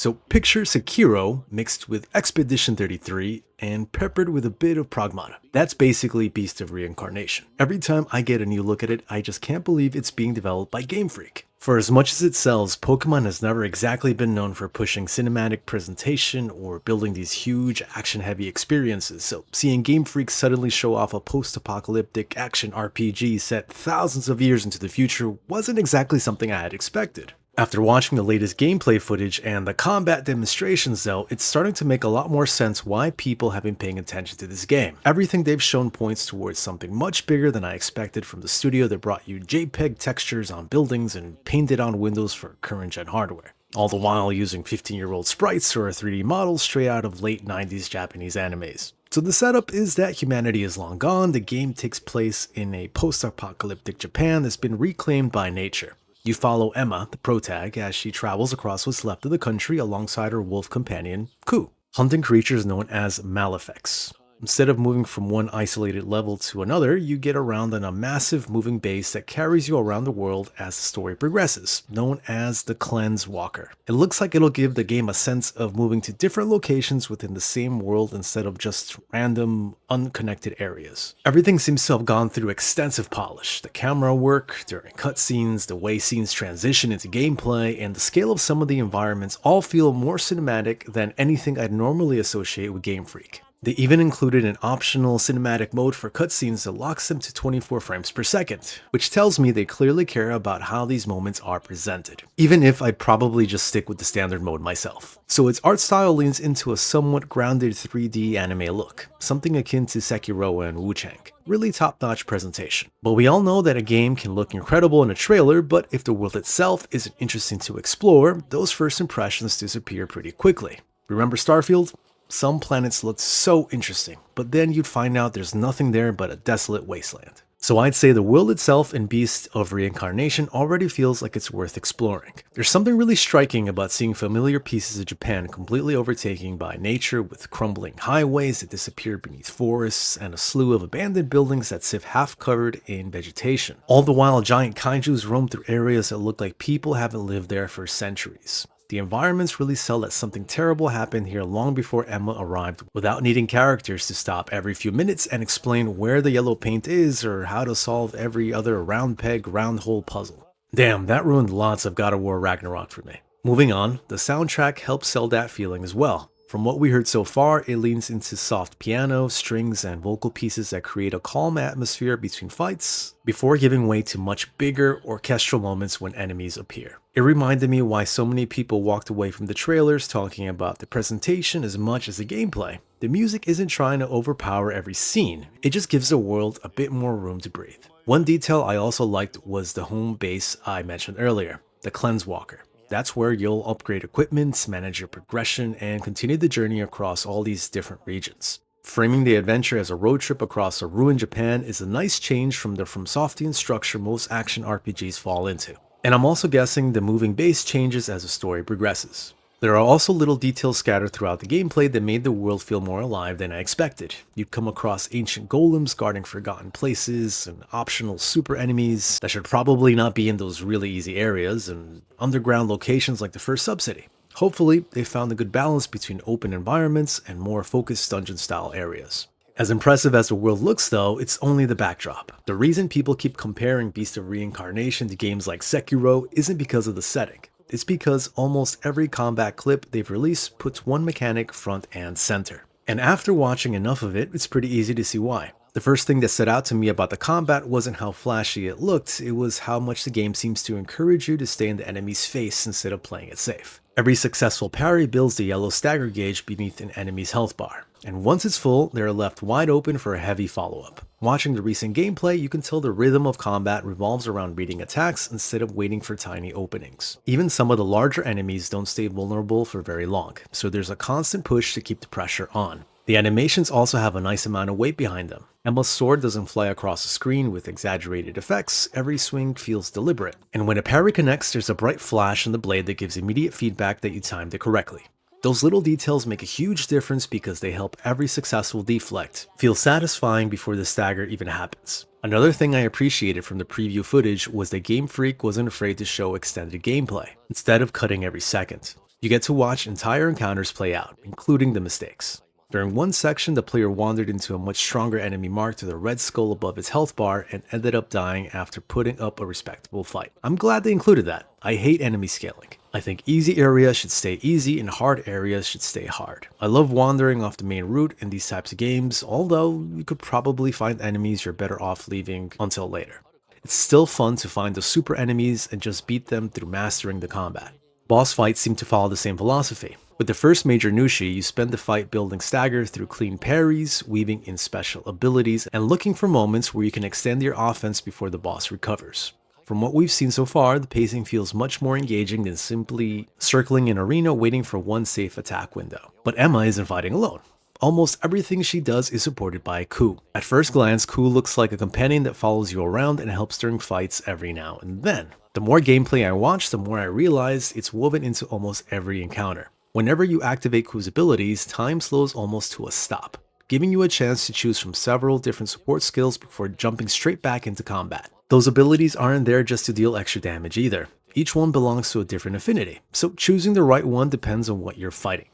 So picture Sekiro mixed with Expedition 33 and peppered with a bit of Pragmata. That's basically Beast of Reincarnation. Every time I get a new look at it, I just can't believe it's being developed by Game Freak. For as much as it sells, Pokemon has never exactly been known for pushing cinematic presentation or building these huge action-heavy experiences, so seeing Game Freak suddenly show off a post-apocalyptic action RPG set thousands of years into the future wasn't exactly something I had expected. After watching the latest gameplay footage and the combat demonstrations though, it's starting to make a lot more sense why people have been paying attention to this game. Everything they've shown points towards something much bigger than I expected from the studio that brought you JPEG textures on buildings and painted on windows for current-gen hardware. All the while using 15-year-old sprites or 3D models straight out of late 90s Japanese animes. So the setup is that humanity is long gone, the game takes place in a post-apocalyptic Japan that's been reclaimed by nature. You follow Emma, the protag, as she travels across what's left of the country alongside her wolf companion, Ku, hunting creatures known as Malefics. Instead of moving from one isolated level to another, you get around on a massive moving base that carries you around the world as the story progresses, known as the Cleanse Walker. It looks like it'll give the game a sense of moving to different locations within the same world instead of just random, unconnected areas. Everything seems to have gone through extensive polish. The camera work during cutscenes, the way scenes transition into gameplay, and the scale of some of the environments all feel more cinematic than anything I'd normally associate with Game Freak. They even included an optional cinematic mode for cutscenes that locks them to 24 frames per second, which tells me they clearly care about how these moments are presented, even if I'd probably just stick with the standard mode myself. So its art style leans into a somewhat grounded 3D anime look, something akin to Sekiro and Wu-Chang. Really top-notch presentation. But we all know that a game can look incredible in a trailer, but if the world itself isn't interesting to explore, those first impressions disappear pretty quickly. Remember Starfield? Some planets looked so interesting, but then you'd find out there's nothing there but a desolate wasteland. So I'd say the world itself in Beast of Reincarnation already feels like it's worth exploring. There's something really striking about seeing familiar pieces of Japan completely overtaken by nature, with crumbling highways that disappear beneath forests and a slew of abandoned buildings that sit half covered in vegetation. All the while giant kaijus roam through areas that look like people haven't lived there for centuries. The environments really sell that something terrible happened here long before Emma arrived, without needing characters to stop every few minutes and explain where the yellow paint is or how to solve every other round peg, round hole puzzle. Damn, that ruined lots of God of War Ragnarok for me. Moving on, the soundtrack helps sell that feeling as well. From what we heard so far, it leans into soft piano, strings, and vocal pieces that create a calm atmosphere between fights, before giving way to much bigger orchestral moments when enemies appear. It reminded me why so many people walked away from the trailers talking about the presentation as much as the gameplay. The music isn't trying to overpower every scene, it just gives the world a bit more room to breathe. One detail I also liked was the home base I mentioned earlier, the Cleanse Walker. That's where you'll upgrade equipment, manage your progression, and continue the journey across all these different regions. Framing the adventure as a road trip across a ruined Japan is a nice change from the FromSoftian structure most action RPGs fall into. And I'm also guessing the moving base changes as the story progresses. There are also little details scattered throughout the gameplay that made the world feel more alive than I expected. You'd come across ancient golems guarding forgotten places, and optional super enemies that should probably not be in those really easy areas, and underground locations like the first subcity. Hopefully, they found a good balance between open environments and more focused dungeon-style areas. As impressive as the world looks though, it's only the backdrop. The reason people keep comparing Beast of Reincarnation to games like Sekiro isn't because of the setting. It's because almost every combat clip they've released puts one mechanic front and center. And after watching enough of it, it's pretty easy to see why. The first thing that stood out to me about the combat wasn't how flashy it looked, it was how much the game seems to encourage you to stay in the enemy's face instead of playing it safe. Every successful parry builds the yellow stagger gauge beneath an enemy's health bar, and once it's full, they're left wide open for a heavy follow-up. Watching the recent gameplay, you can tell the rhythm of combat revolves around reading attacks instead of waiting for tiny openings. Even some of the larger enemies don't stay vulnerable for very long, so there's a constant push to keep the pressure on. The animations also have a nice amount of weight behind them. Emma's sword doesn't fly across the screen with exaggerated effects, every swing feels deliberate. And when a parry connects, there's a bright flash in the blade that gives immediate feedback that you timed it correctly. Those little details make a huge difference because they help every successful deflect feel satisfying before the stagger even happens. Another thing I appreciated from the preview footage was that Game Freak wasn't afraid to show extended gameplay, instead of cutting every second. You get to watch entire encounters play out, including the mistakes. During one section, the player wandered into a much stronger enemy marked with a red skull above its health bar and ended up dying after putting up a respectable fight. I'm glad they included that. I hate enemy scaling. I think easy areas should stay easy and hard areas should stay hard. I love wandering off the main route in these types of games, although you could probably find enemies you're better off leaving until later. It's still fun to find the super enemies and just beat them through mastering the combat. Boss fights seem to follow the same philosophy. With the first major Nushi, you spend the fight building stagger through clean parries, weaving in special abilities, and looking for moments where you can extend your offense before the boss recovers. From what we've seen so far, the pacing feels much more engaging than simply circling an arena waiting for one safe attack window. But Emma isn't fighting alone. Almost everything she does is supported by Ku. At first glance, Ku looks like a companion that follows you around and helps during fights every now and then. The more gameplay I watch, the more I realize it's woven into almost every encounter. Whenever you activate Ku's abilities, time slows almost to a stop, giving you a chance to choose from several different support skills before jumping straight back into combat. Those abilities aren't there just to deal extra damage either. Each one belongs to a different affinity, so choosing the right one depends on what you're fighting.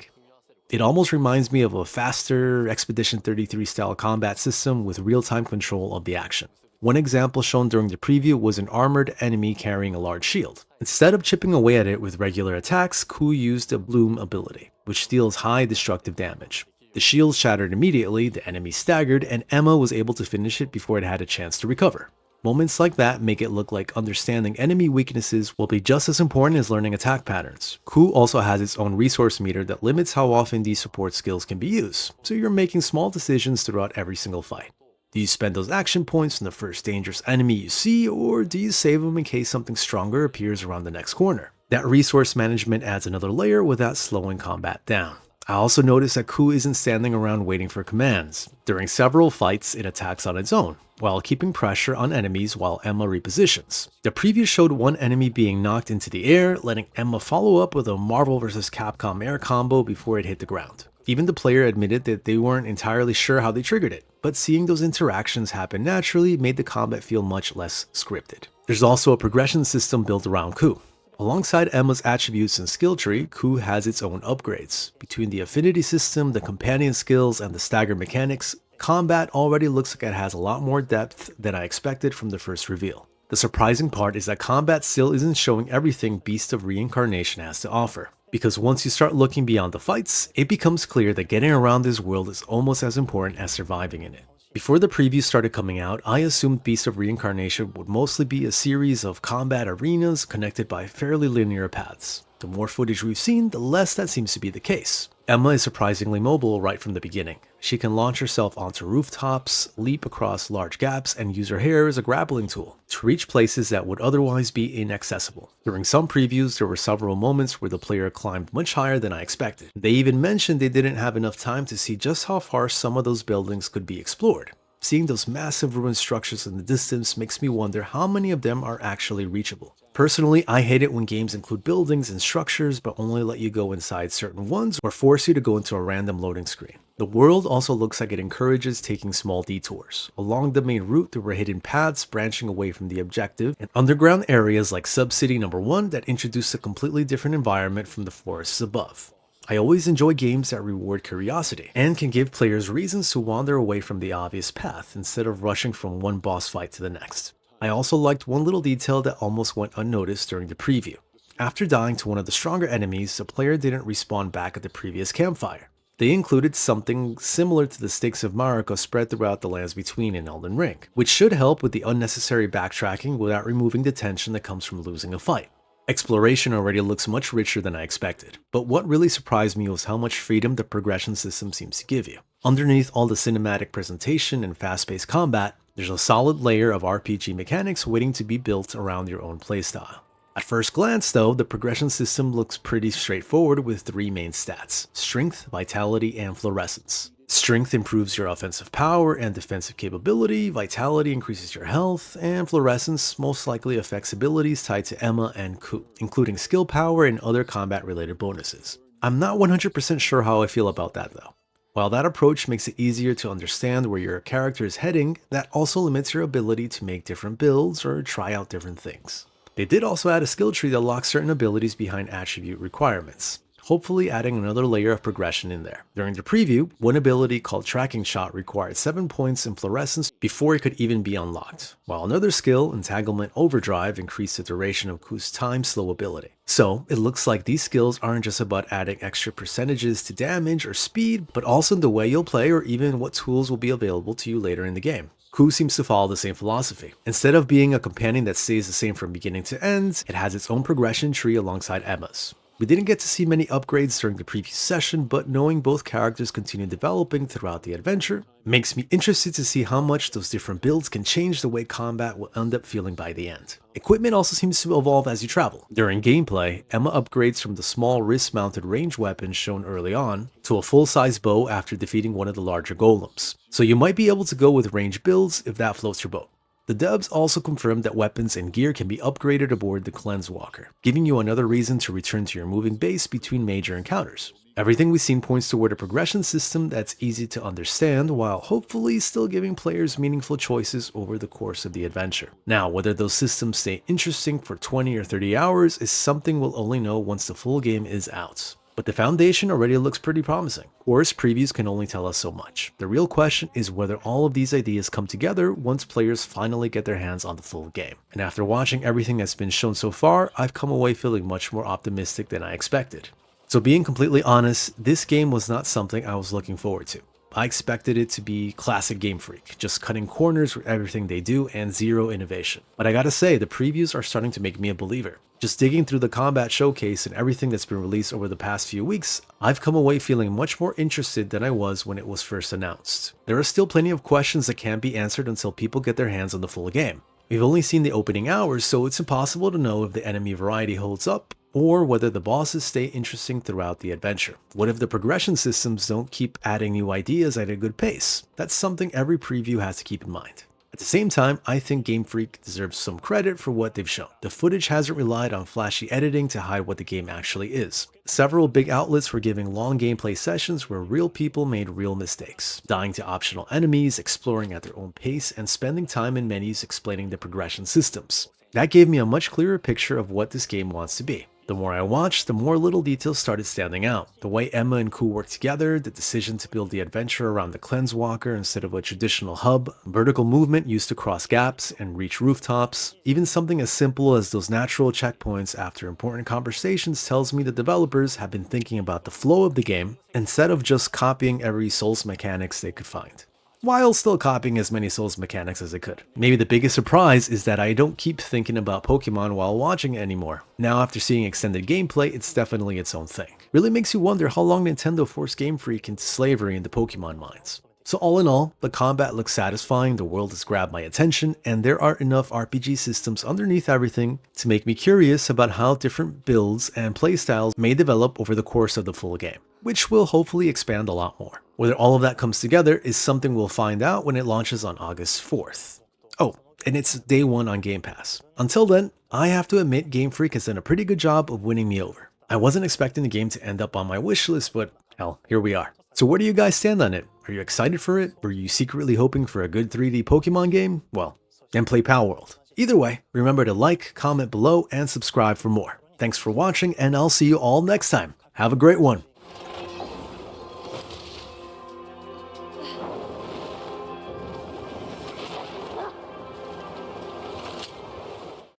It almost reminds me of a faster Expedition 33 style combat system with real-time control of the action. One example shown during the preview was an armored enemy carrying a large shield. Instead of chipping away at it with regular attacks, Ku used the Bloom ability, which deals high destructive damage. The shield shattered immediately, the enemy staggered, and Emma was able to finish it before it had a chance to recover. Moments like that make it look like understanding enemy weaknesses will be just as important as learning attack patterns. Ku also has its own resource meter that limits how often these support skills can be used, so you're making small decisions throughout every single fight. Do you spend those action points on the first dangerous enemy you see, or do you save them in case something stronger appears around the next corner? That resource management adds another layer without slowing combat down. I also noticed that Ku isn't standing around waiting for commands. During several fights, it attacks on its own, while keeping pressure on enemies while Emma repositions. The preview showed one enemy being knocked into the air, letting Emma follow up with a Marvel vs. Capcom air combo before it hit the ground. Even the player admitted that they weren't entirely sure how they triggered it, but seeing those interactions happen naturally made the combat feel much less scripted. There's also a progression system built around Ku. Alongside Emma's attributes and skill tree, Ku has its own upgrades. Between the affinity system, the companion skills, and the stagger mechanics, combat already looks like it has a lot more depth than I expected from the first reveal. The surprising part is that combat still isn't showing everything Beast of Reincarnation has to offer. Because once you start looking beyond the fights, it becomes clear that getting around this world is almost as important as surviving in it. Before the preview started coming out, I assumed Beast of Reincarnation would mostly be a series of combat arenas connected by fairly linear paths. The more footage we've seen, the less that seems to be the case. Emma is surprisingly mobile right from the beginning. She can launch herself onto rooftops, leap across large gaps, and use her hair as a grappling tool to reach places that would otherwise be inaccessible. During some previews, there were several moments where the player climbed much higher than I expected. They even mentioned they didn't have enough time to see just how far some of those buildings could be explored. Seeing those massive ruined structures in the distance makes me wonder how many of them are actually reachable. Personally, I hate it when games include buildings and structures but only let you go inside certain ones or force you to go into a random loading screen. The world also looks like it encourages taking small detours. Along the main route, there were hidden paths branching away from the objective, and underground areas like Sub-City No. 1 that introduce a completely different environment from the forests above. I always enjoy games that reward curiosity, and can give players reasons to wander away from the obvious path instead of rushing from one boss fight to the next. I also liked one little detail that almost went unnoticed during the preview. After dying to one of the stronger enemies, the player didn't respawn back at the previous campfire. They included something similar to the sticks of Marika spread throughout the lands between in Elden Ring, which should help with the unnecessary backtracking without removing the tension that comes from losing a fight. Exploration already looks much richer than I expected, but what really surprised me was how much freedom the progression system seems to give you. Underneath all the cinematic presentation and fast-paced combat, there's a solid layer of RPG mechanics waiting to be built around your own playstyle. At first glance though, the progression system looks pretty straightforward with three main stats: strength, vitality, and fluorescence. Strength improves your offensive power and defensive capability, vitality increases your health, and fluorescence most likely affects abilities tied to Emma and Ku, including skill power and other combat related bonuses. I'm not 100% sure how I feel about that though. While that approach makes it easier to understand where your character is heading, that also limits your ability to make different builds or try out different things. They did also add a skill tree that locks certain abilities behind attribute requirements. hopefully adding another layer of progression in there. During the preview, one ability called Tracking Shot required 7 points in fluorescence before it could even be unlocked, while another skill, Entanglement Overdrive, increased the duration of Ku's time slow ability. So it looks like these skills aren't just about adding extra percentages to damage or speed, but also in the way you'll play or even what tools will be available to you later in the game. Ku seems to follow the same philosophy. Instead of being a companion that stays the same from beginning to end, it has its own progression tree alongside Emma's. We didn't get to see many upgrades during the previous session, but knowing both characters continue developing throughout the adventure makes me interested to see how much those different builds can change the way combat will end up feeling by the end. Equipment also seems to evolve as you travel. During gameplay, Emma upgrades from the small wrist-mounted range weapon shown early on to a full-size bow after defeating one of the larger golems. So you might be able to go with range builds if that floats your boat. The devs also confirmed that weapons and gear can be upgraded aboard the Cleanse Walker, giving you another reason to return to your moving base between major encounters. Everything we've seen points toward a progression system that's easy to understand, while hopefully still giving players meaningful choices over the course of the adventure. Now, whether those systems stay interesting for 20 or 30 hours is something we'll only know once the full game is out. But the foundation already looks pretty promising. Of course, previews can only tell us so much. The real question is whether all of these ideas come together once players finally get their hands on the full game. And after watching everything that's been shown so far, I've come away feeling much more optimistic than I expected. So being completely honest, this game was not something I was looking forward to. I expected it to be classic Game Freak, just cutting corners with everything they do and zero innovation. But I gotta say, the previews are starting to make me a believer. Just digging through the combat showcase and everything that's been released over the past few weeks, I've come away feeling much more interested than I was when it was first announced. There are still plenty of questions that can't be answered until people get their hands on the full game. We've only seen the opening hours, so it's impossible to know if the enemy variety holds up, or whether the bosses stay interesting throughout the adventure. What if the progression systems don't keep adding new ideas at a good pace? That's something every preview has to keep in mind. At the same time, I think Game Freak deserves some credit for what they've shown. The footage hasn't relied on flashy editing to hide what the game actually is. Several big outlets were giving long gameplay sessions where real people made real mistakes, dying to optional enemies, exploring at their own pace, and spending time in menus explaining the progression systems. That gave me a much clearer picture of what this game wants to be. The more I watched, the more little details started standing out. The way Emma and Ku work together, the decision to build the adventure around the Cleanse Walker instead of a traditional hub, vertical movement used to cross gaps and reach rooftops, even something as simple as those natural checkpoints after important conversations tells me the developers have been thinking about the flow of the game instead of just copying every Souls mechanics they could find, while still copying as many Souls mechanics as it could. Maybe the biggest surprise is that I don't keep thinking about Pokemon while watching it anymore. Now after seeing extended gameplay, it's definitely its own thing. Really makes you wonder how long Nintendo forced Game Freak into slavery in the Pokemon minds. So all in all, the combat looks satisfying, the world has grabbed my attention, and there are enough RPG systems underneath everything to make me curious about how different builds and playstyles may develop over the course of the full game, which will hopefully expand a lot more. Whether all of that comes together is something we'll find out when it launches on August 4th. Oh, and it's day 1 on Game Pass. Until then, I have to admit Game Freak has done a pretty good job of winning me over. I wasn't expecting the game to end up on my wish list, but hell, here we are. So where do you guys stand on it? Are you excited for it? Were you secretly hoping for a good 3D Pokemon game? Well, then play Palworld. Either way, remember to like, comment below, and subscribe for more. Thanks for watching, and I'll see you all next time. Have a great one.